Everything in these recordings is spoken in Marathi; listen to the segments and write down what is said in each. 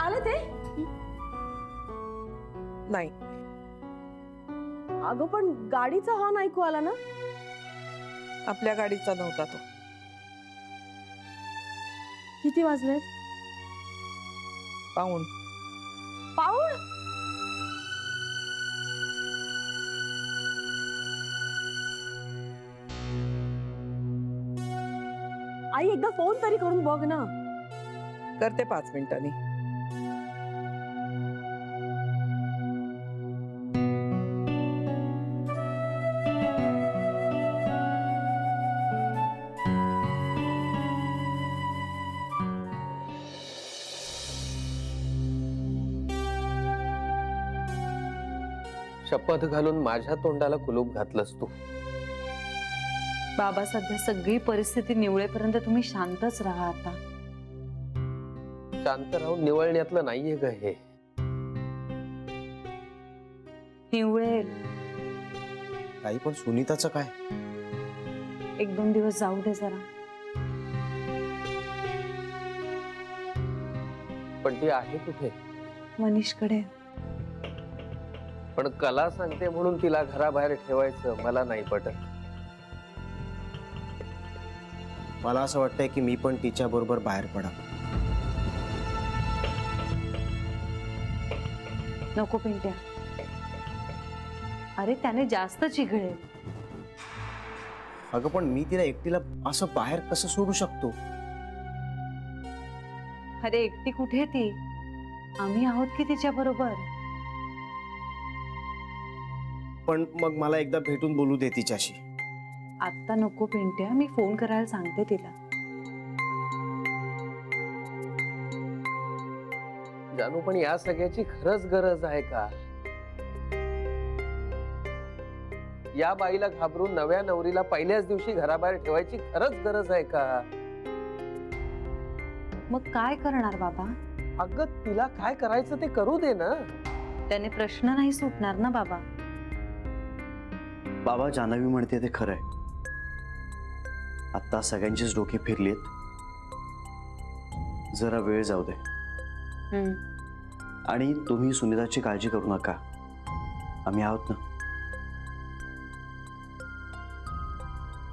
मिळाले ते? नाही. अगं पण गाडीचा हॉर्न ऐकू आला ना? आपल्या गाडीचा नव्हता तो. किती वाजलेत? पाहून. पाऊण? आई एकदा फोन तरी करून बघ ना. करते 5 मिनिटांनी. शपथ घालून माझ्या तोंडाला कुलूप घातलंस तू. बाबा सध्या सगळी परिस्थिती निवळेपर्यंत तुम्ही शांतच राहा आता. शांत राहून निवळण्यातलं नाहीये ग हे. निवळेल. काही पण सुनीताचं काय? 1-2 दिवस जाऊ दे जरा. पण ती आहे कुठे? मनीषकडे. पण कला सांगते म्हणून तिला घराबाहेर ठेवायचं मला नाही पटत. मला असं वाटतंय की मी पण तिच्या बरोबर बाहेर पडा. नको पिंट्या. अरे त्याने जास्त चिघळेल. अगं पण मी तिला एकटीला असं बाहेर कसं सोडू शकतो? अरे एकटी कुठे ती? आम्ही आहोत की तिच्या बरोबर. पण मग मला एकदा भेटून बोलू दे तिच्याशी. आत्ता नको पिंट्या. मी फोन करायला सांगते तिला. जानू पण या सगळ्याची खरंच गरज आहे का? या बाईला घाबरून नव्या नवरीला पहिल्याच दिवशी घराबाहेर ठेवायची खरंच गरज आहे का? मग काय करणार बाबा? अगं तिला काय करायचं ते करू दे ना. त्याने प्रश्न नाही सुटणार ना बाबा. बाबा जान्हवी म्हणते ते खरंय. आता सगळ्यांचीच डोके फिरलीत. जरा वेळ जाऊ दे. आणि तुम्ही सुनीताची काळजी करू नका. आम्ही आहोत ना.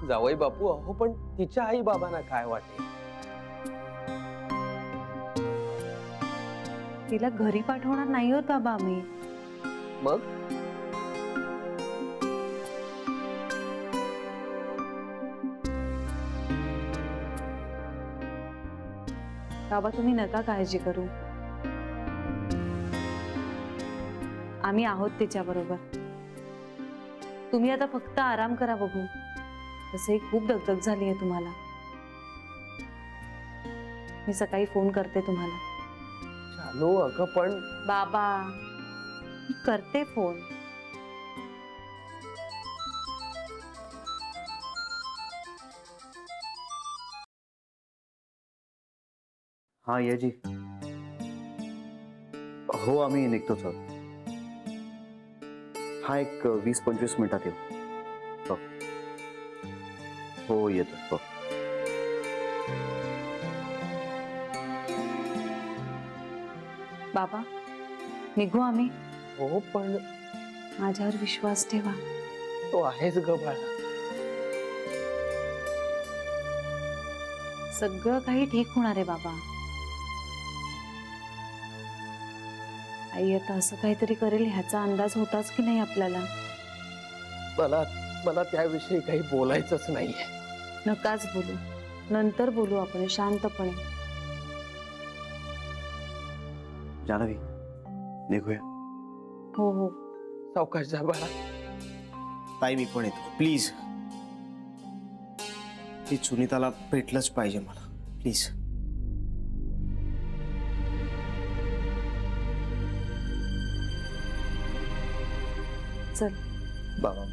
जावई बापू अहो पण तिच्या आई बाबांना काय वाटेल? तिला घरी पाठवणार नाही होत बाबा आम्ही. मग बाबा तुम्ही नका काळजी करू. आम्ही आहोत तिच्या बरोबर. तुम्ही आता फक्त आराम करा बघू. तसंही खूप दगदग झाली आहे तुम्हाला. मी सकाळी फोन करते तुम्हाला. जानू अगं पण बाबा मी करते फोन. हा याजी. हो आम्ही निघतोच आहोत. हा एक 20-25 मिनिटात येऊ. हो येतो. हो. बाबा निघू आम्ही. हो पण माझ्यावर विश्वास ठेवा. तो आहेच ग बाळा. सगळं काही ठीक होणार आहे बाबा. आई आता असं काहीतरी करेल ह्याचा अंदाज होताच की नाही आपल्याला. मला त्याविषयी काही बोलायचंच नाहीये. नकाच बोलू. नंतर बोलू आपण शांतपणे. जान्हवी निघूया. हो हो. सावकाश जा बाळा. ताई मी पण येतो प्लीज. ती सुनीताला भेटलंच पाहिजे मला प्लीज. चल बाबा.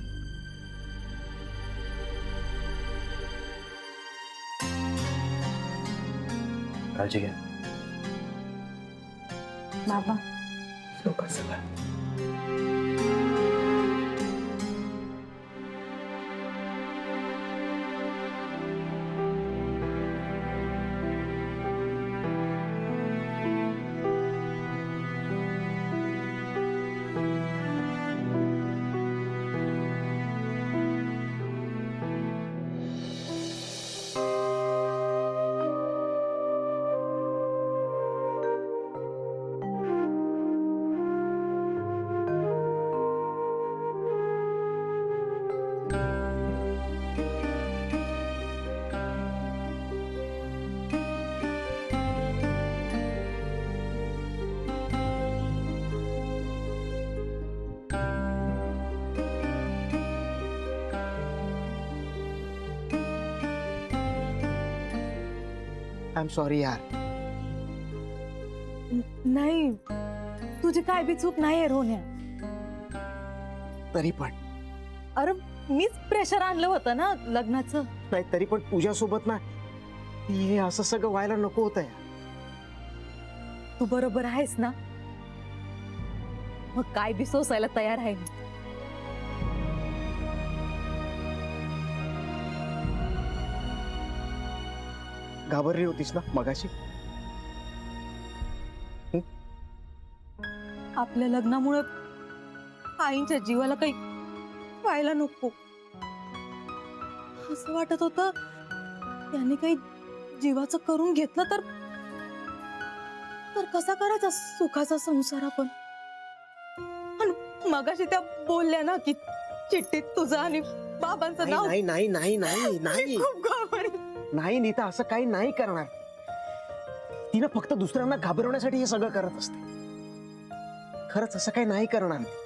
काळजी घ्या. बाबा. सावकाश जा. एम सॉरी यार. नाही, तुझी काय बी चूक नाहीये रोन्या. तरी पण अरे मीच प्रेशर आणलं होतं ना लग्नाचं. नाही, तरी पण तुझ्यासोबत ना हे असं सगळं व्हायला नको होतं यार. तू बरोबर आहेस ना, मग काय बी सोसायला तयार आहे मी. घाबरली होतीस ना मगाशी. आपल्या लग्नामुळे आईच्या जीवाला काही व्हायला नको असं वाटत होतं. त्यांनी काही जीवाचं करून घेतलं तर कसा करायचा सुखाचा संसार आपण. आणि मगाशी त्या बोलल्या ना की चिठ्ठीत तुझं आणि बाबांचं नाव. नाही नाही नाही नाही नाही खूप घाबरली. नाही नीता, असं काही नाही करणार. तिनं फक्त दुसऱ्यांना घाबरवण्यासाठी हे सगळं करत असते. खरंच असं काही नाही करणार ती.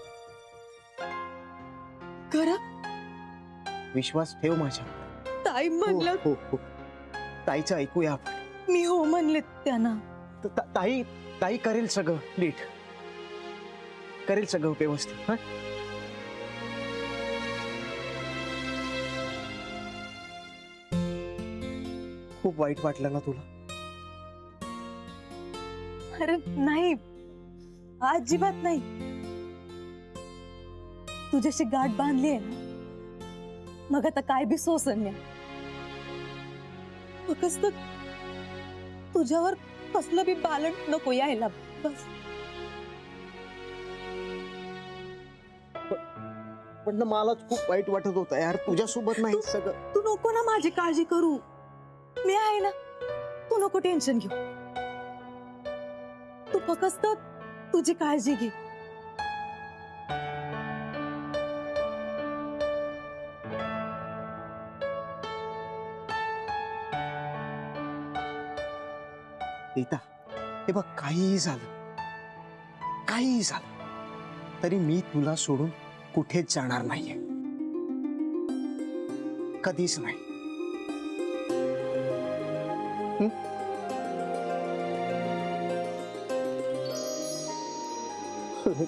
खरं विश्वास ठेव माझ्या. ताई म्हणलं हो, हो. ताईचं ऐकूया आपण. मी हो म्हणले त्यांना. ताई ताई करेल सगळं नीट, करेल सगळं व्यवस्थित. खूप वाईट वाटलं ना तुला? अरे नाही, अजिबात नाही. तुझ्याशी गाठ बांधली आहे ना, मग आता काय बी सोसन्या. फक्त तुझ्यावर कसलं बी बालन नको यायला बस. पण ना मलाच खूप वाईट वाटत होतं यार तुझ्यासोबत नाही सगळं. तू नको ना माझी काळजी करू, मी आहे ना. तू नको टेन्शन घेऊ. तू फक्त तुझी काळजी घे. नीता, हे बघ, काहीही झालं तरी मी तुला सोडून कुठेच जाणार नाहीये, कधीच नाही.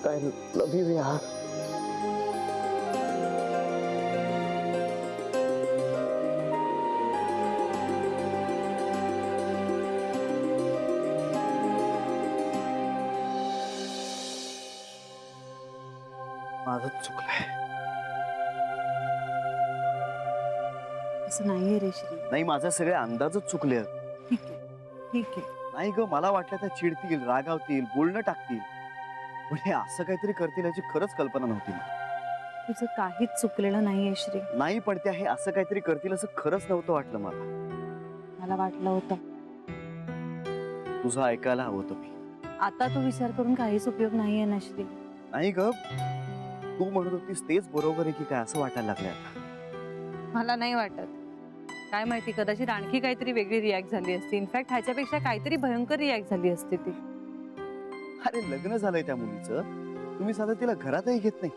काय लव यू यार. माझं चुकलंय. असं नाहीये रे श्री. नाही, माझे सगळे अंदाजच चुकले आहेत. ठीक आहे, ठीक आहे. नाही ग, मला वाटलं त्या चिडतील, रागावतील, बोलणं टाकतील, पण हे असं काहीतरी करतील याची खरंच कल्पना नव्हती मला. तुझं काहीच चुकलेलं नाहीये श्री. नाही, पण त्या हे असं काहीतरी करतील असं खरंच नव्हतं वाटलं मला. मला वाटलं होतं. तुझं ऐकायला हवं होतं मी. आता तू विचार करून काहीच उपयोग नाहीये ना श्री. नाही ग, तू म्हणत होतीस तेच बरोबर आहे की काय असं वाटायला लागलं आता. मला नाही वाटत. काय माहिती, कदाचित आणखी काहीतरी वेगळी रिॲक्ट झाली असती. इनफॅक्ट ह्याच्यापेक्षा काहीतरी भयंकर रिॲक्ट झाली असती ती. अरे लग्न झालंय त्या मुलीचं, तुम्ही साधं तिला घरातही घेत नाही.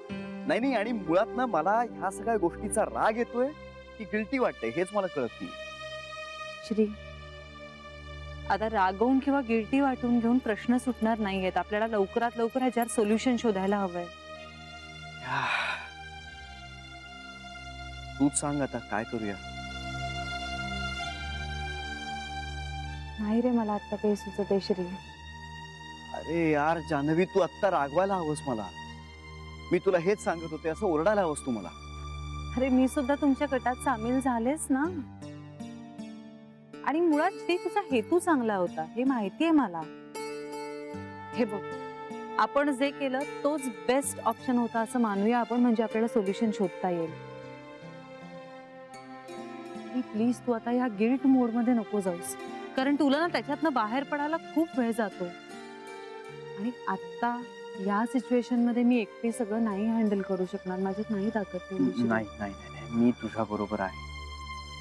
नाही नाही, आणि मुळात ना मला ह्या सगळ्या गोष्टीचा राग येतोय की गिल्टी वाटतंय हेच मला कळत नाही. श्री, आता रागवून किंवा गिल्टी वाटून घेऊन प्रश्न सुटणार नाहीयेत. आपल्याला लवकरात लवकर ह्याच्यावर सोल्युशन शोधायला हवंय. तूच सांग आता काय करूया. नाही रे, मला आता काही सुचत आहे श्री. अरे यार जान्हवी, तू आत्ता रागवायला हवंस मला. मी तुला हेच सांगत होते, असं ओरडायला हवंस तू मला. अरे मी सुद्धा तुमच्या गटात सामील झालेच ना. आणि मुळात श्री, तुझा हेतू चांगला होता हे माहितीये मला. हे बघ, आपण जे केलं तोच बेस्ट ऑप्शन होता असं मानूया आपण, म्हणजे आपल्याला सोल्युशन शोधता येईल. प्लीज तू आता ह्या गिल्ट मोड मध्ये नको जाऊस, कारण तुला ना त्याच्यातनं बाहेर पडायला खूप वेळ जातो. आणि आता या सिच्युएशन मध्ये मी एकटी सगळं नाही हँडल करू शकणार. माझ्यात नाही ताकद तेवढी. नाही नाही नाही नाही, मी तुझ्या बरोबर आहे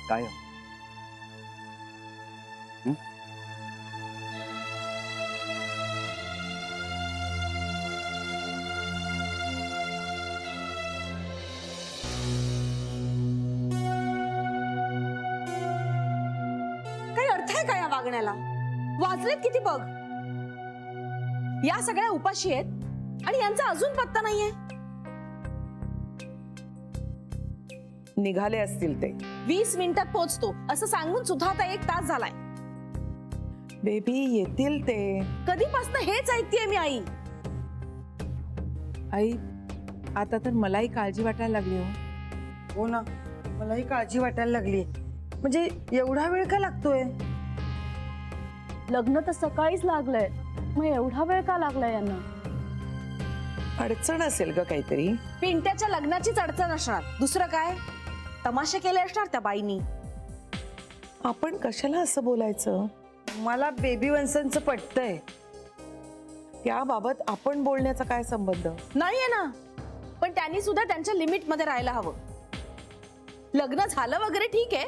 काय. काही अर्थ आहे का या वागण्यात? बघण्याला. वाजलेत किती बघ. या सगळ्या उपाशी आहेत आणि यांचा अजून पत्ता नाहीये. निघाले असतील ते. 20 मिनिटात पोहोचतो असं सांगून सुद्धा आता 1 तास झालाय. बेबी येतील ते. कधीपासून हेच ऐकतेय मी आई. आई आता तर मलाही काळजी वाटायला लागली हो. हो ना, मलाही काळजी वाटायला लागली. म्हणजे एवढा वेळ का लागतोय? लग्न तर सकाळीच लागलंय, मग एवढा वेळ का लागलाय यांना? अडचण असेल ग काहीतरी. पिंट्याच्या लग्नाचीच अडचण असणार, दुसरं काय? तमाशे केले असणार त्या बाईनी. आपण कशाला असं बोलायचं? मला बेबी वंसांचं पटतंय. त्याबाबत आपण बोलण्याचा काय संबंध? नाहीये ना, पण त्यांनी सुद्धा त्यांच्या लिमिट मध्ये राहायला हवं. लग्न झालं वगैरे ठीक आहे,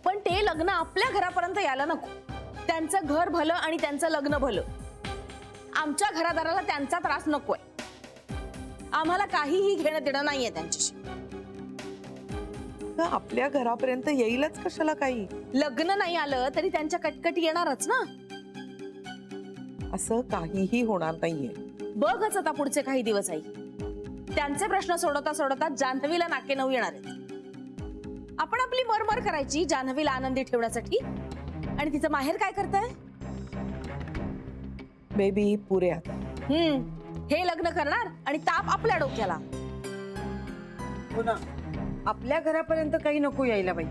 पण ते लग्न आपल्या घरापर्यंत यायला नको. त्यांचं घर भलं आणि त्यांचं लग्न भलं. आमच्या घरादाराला त्यांचा त्रास नकोय. आम्हाला काहीही घेणं देणं नाहीये त्यांच्याशी. आपल्या घरापर्यंत येईलच कशाला काही. लग्न नाही आलं तरी त्यांच्या कटकटी येणारच ना. असं काहीही होणार नाहीये. बघच आता पुढचे काही दिवस आई. त्यांचे प्रश्न सोडवता सोडवता जान्हवीला नाके नऊ येणार आहेत. आपण आपली मरमर करायची जान्हवीला आनंदी ठेवण्यासाठी, आणि तिचं माहेर काय करताय? बेबी पुरे आता. हे लग्न करणार आणि ताप आपल्या डोक्याला. हो ना, आपल्या घरापर्यंत काही नको यायला बाई.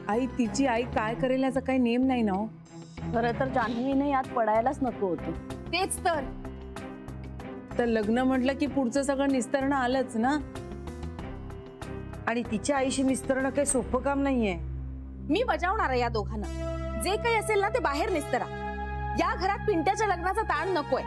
आई तिची आई काय करेल याचा काही नेम नाही ना हो. खरं तर जान्हवीने यात पडायलाच नको होती. तेच तर. तर लग्न म्हटलं की पुढचं सगळं निस्तरणं आलंच ना. आणि तिच्या आईशी निस्तरणं काही सोपं काम नाहीये. मी बजावणार आहे या दोघांना. जे काही असेल ना ते बाहेर निस्तरा. या घरात पिंट्याच्या लग्नाचा ताण नकोय.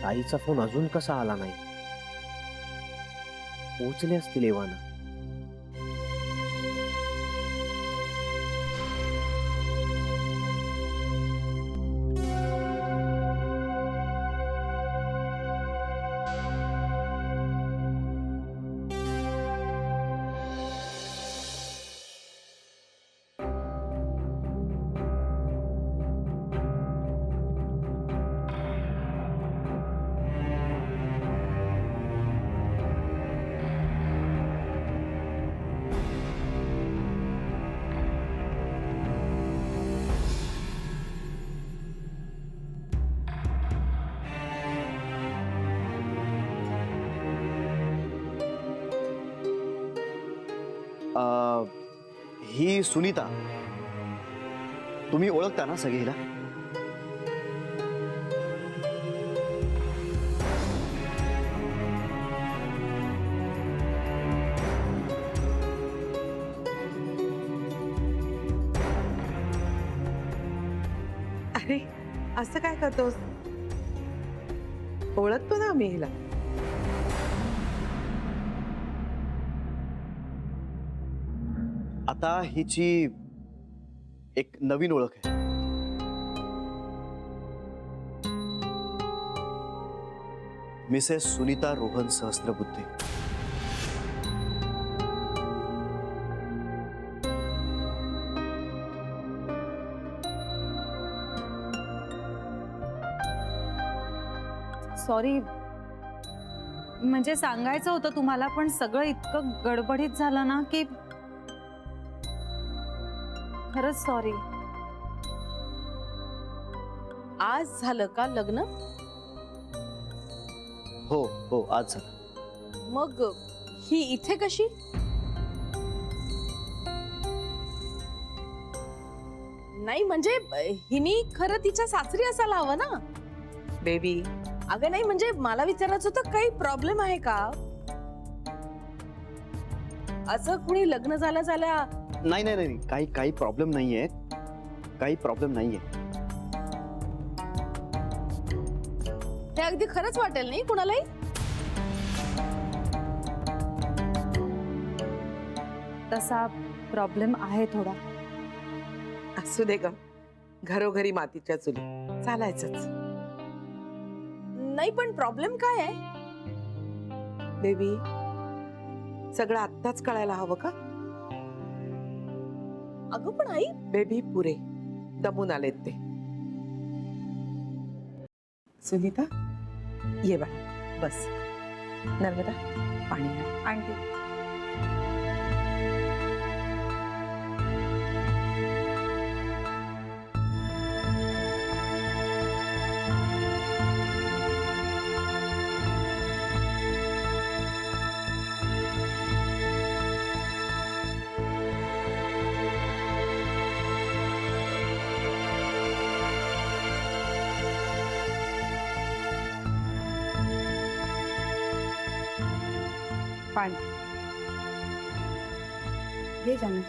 आईचा फोन अजून कसा आला नाही? पोचले असतील एव्हाना. ही सुनीता, तुम्ही ओळखता ना सगळी हिला? अरे असं काय करतोस? ओळखतो ना आम्ही हिला. आता हिची एक नवीन ओळख आहे. मिसेस सुनीता रोहन सहस्त्रबुद्धे. सॉरी, म्हणजे सांगायचं होतं तुम्हाला, पण सगळं इतकं गडबडीत झालं ना की खरंच सॉरी. आज झालं का लग्न? हो हो, आज झालं. मग ही इथे कशी? नाही म्हणजे हिनी खरं तिच्या सासरी असायला हवं ना. बेबी, अगं नाही म्हणजे मला विचारायचं होतं काही प्रॉब्लेम आहे का? असं कुणी लग्न झाल्या झाल्या नाही नाही नाही, काही काही प्रॉब्लेम नाहीये, काही प्रॉब्लेम नाहीये. हे अगदी खरंच वाटेल नाही कुणालाही. तसा प्रॉब्लेम आहे थोडा. असू दे ग, घरोघरी मातीच्या चुली, चालायचंच. नाही पण प्रॉब्लेम काय आहे? बेबी, सगळं आत्ताच कळायला हवं का? अगं पण आई, बेबी पुरे दमून आलेत ते. सुनीता, ये बाळा, बस. नर्मदा, पाणी आण. आंटी, पाणी घे जाणं.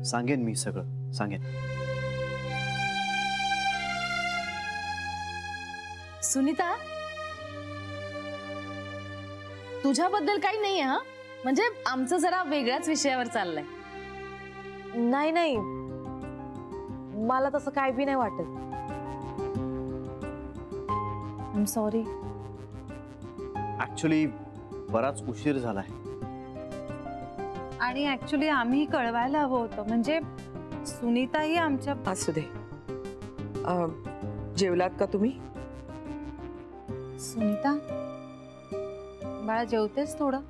सांगेन मी सगळं, सांगेन. सुनीता, तुझ्याबद्दल काही नाहीये हा? म्हणजे आमचं जरा वेगळ्याच विषयावर चाललंय. नाही नाही, मला तसं काय बी नाही वाटत. I am sorry. ऍक्च्युली बराच उशीर झालाय. आणि ऍक्च्युली आम्ही कळवायला हवं होतं, म्हणजे सुनीताही आमच्या. असू दे. जेवलात का तुम्ही? सुनीता, बाळा जेवतेस थोडं?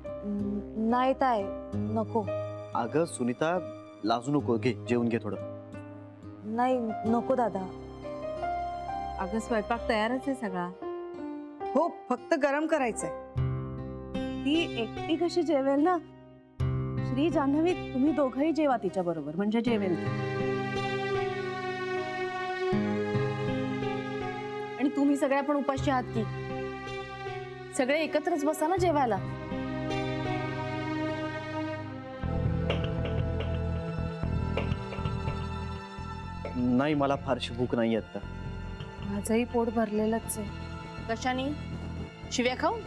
नाही ताई, नको. अगं सुनीता, लाजू नको, घे जेवून घे थोडं. नाही नको दादा. अगं स्वयंपाक तयारच आहे सगळा. हो, फक्त गरम करायचंय. ती एकटी कशी जेवेल ना? श्री, जान्हवी, तुम्ही दोघंही जेवा तिच्या बरोबर, म्हणजे जेवेल ती. आणि तुम्ही सगळ्या पण उपाशी आहात की? सगळे एकत्रच बसा ना जेवायला. नाही, मला फारशी भूक नाही आता. माझंही पोट भरलेलंच आहे. कशाने? शिव्या खाऊन?